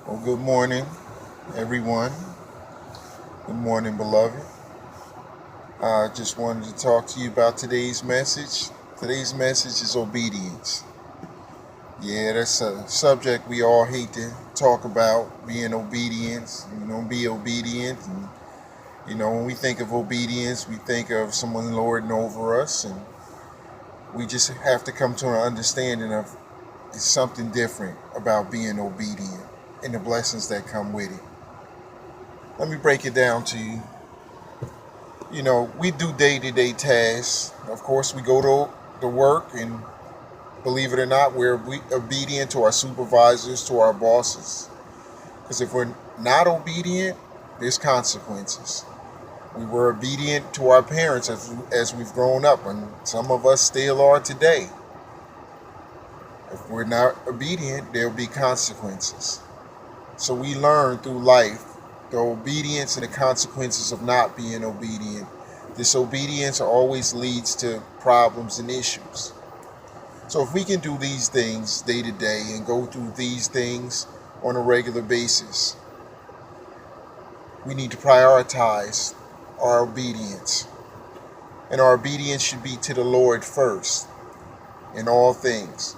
Well, good morning, everyone. Good morning, beloved. I just wanted to talk to you about today's message. Today's message is obedience. Yeah, that's a subject we all hate to talk about, being obedience. Be obedient. And, when we think of obedience, we think of someone lording over us. And we just have to come to an understanding of it's something different about being obedient and the blessings that come with it. Let me break it down to you. We do day-to-day tasks. Of course, we go to work, and believe it or not, we're obedient to our supervisors, to our bosses. Because if we're not obedient, there's consequences. We were obedient to our parents as we've grown up, and some of us still are today. If we're not obedient, there'll be consequences. So we learn through life the obedience and the consequences of not being obedient. Disobedience always leads to problems and issues. So if we can do these things day to day and go through these things on a regular basis, we need to prioritize our obedience. And our obedience should be to the Lord first in all things.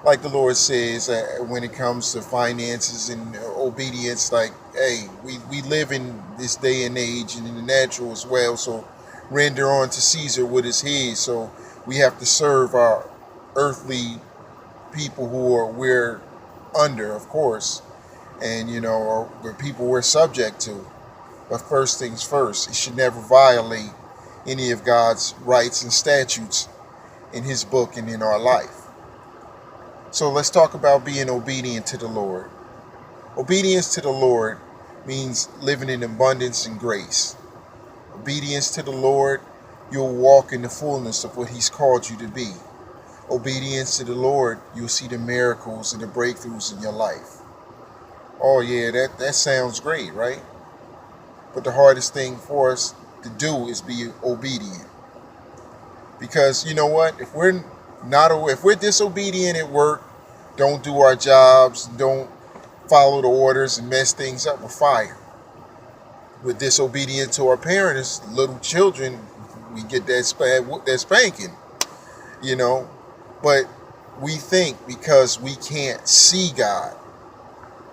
Like the Lord says, when it comes to finances and obedience, like, hey, we live in this day and age and in the natural as well, so render unto Caesar what is his. So we have to serve our earthly people we're under, of course, and, or the people we're subject to. But first things first, it should never violate any of God's rights and statutes in his book and in our life. So let's talk about being obedient to the Lord. Obedience to the Lord means living in abundance and grace. Obedience to the Lord, you'll walk in the fullness of what he's called you to be. Obedience to the Lord, you'll see the miracles and the breakthroughs in your life. Oh yeah, that sounds great, right? But the hardest thing for us to do is be obedient. Because you know what? If we're disobedient at work, don't do our jobs, don't follow the orders and mess things up, we're fired. We're disobedient to our parents, little children, we get that spanking, you know. But we think because we can't see God,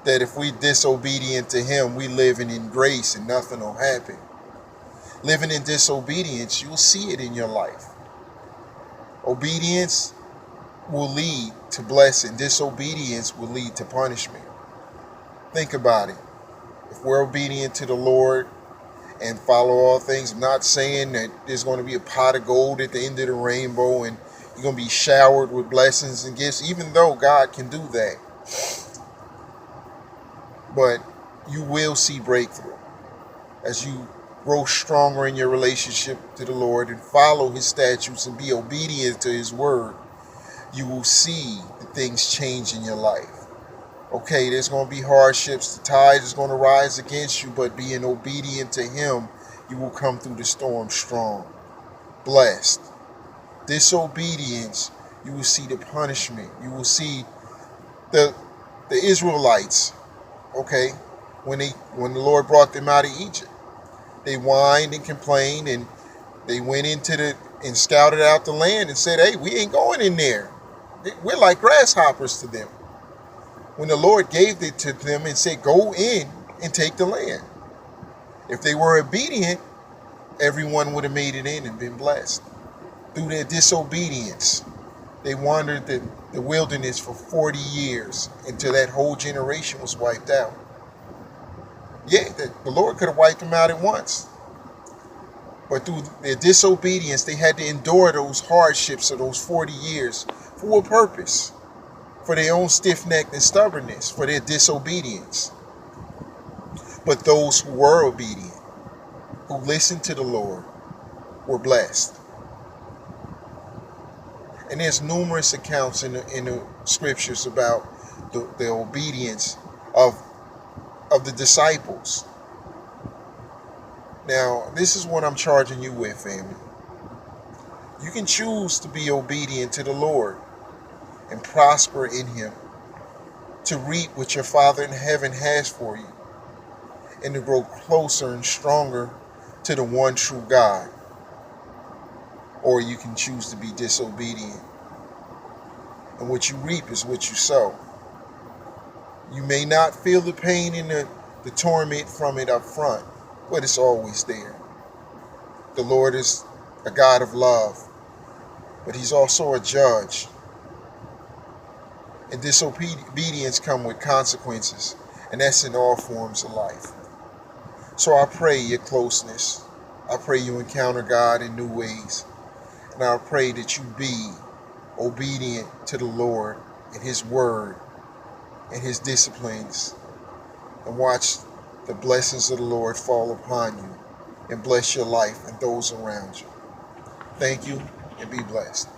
that if we disobedient to him, we living in grace and nothing will happen. Living in disobedience, you'll see it in your life. Obedience will lead to blessing. Disobedience will lead to punishment. Think about it. If we're obedient to the Lord and follow all things, I'm not saying that there's going to be a pot of gold at the end of the rainbow and you're going to be showered with blessings and gifts, even though God can do that. But you will see breakthrough as you grow stronger in your relationship to the Lord and follow his statutes and be obedient to his word. You will see the things change in your life. Okay, there's going to be hardships. The tide is going to rise against you, but being obedient to him, you will come through the storm strong, blessed. Disobedience, you will see the punishment. You will see the Israelites, okay, when the Lord brought them out of Egypt. They whined and complained, and they went and scouted out the land and said, hey, we ain't going in there. We're like grasshoppers to them. When the Lord gave it to them and said, go in and take the land. If they were obedient, everyone would have made it in and been blessed. Through their disobedience, they wandered the wilderness for 40 years until that whole generation was wiped out. Yeah, the Lord could have wiped them out at once. But through their disobedience, they had to endure those hardships of those 40 years for a purpose. For their own stiff-necked and stubbornness, for their disobedience. But those who were obedient, who listened to the Lord, were blessed. And there's numerous accounts in the scriptures about the obedience of the disciples. Now, this is what I'm charging you with, family. You can choose to be obedient to the Lord and prosper in him, to reap what your Father in heaven has for you, and to grow closer and stronger to the one true God. Or you can choose to be disobedient. And what you reap is what you sow. You may not feel the pain and the torment from it up front, but it's always there. The Lord is a God of love, but he's also a judge. And disobedience comes with consequences, and that's in all forms of life. So I pray your closeness. I pray you encounter God in new ways. And I pray that you be obedient to the Lord and his word and his disciplines, and watch the blessings of the Lord fall upon you and bless your life and those around you. Thank you, and be blessed.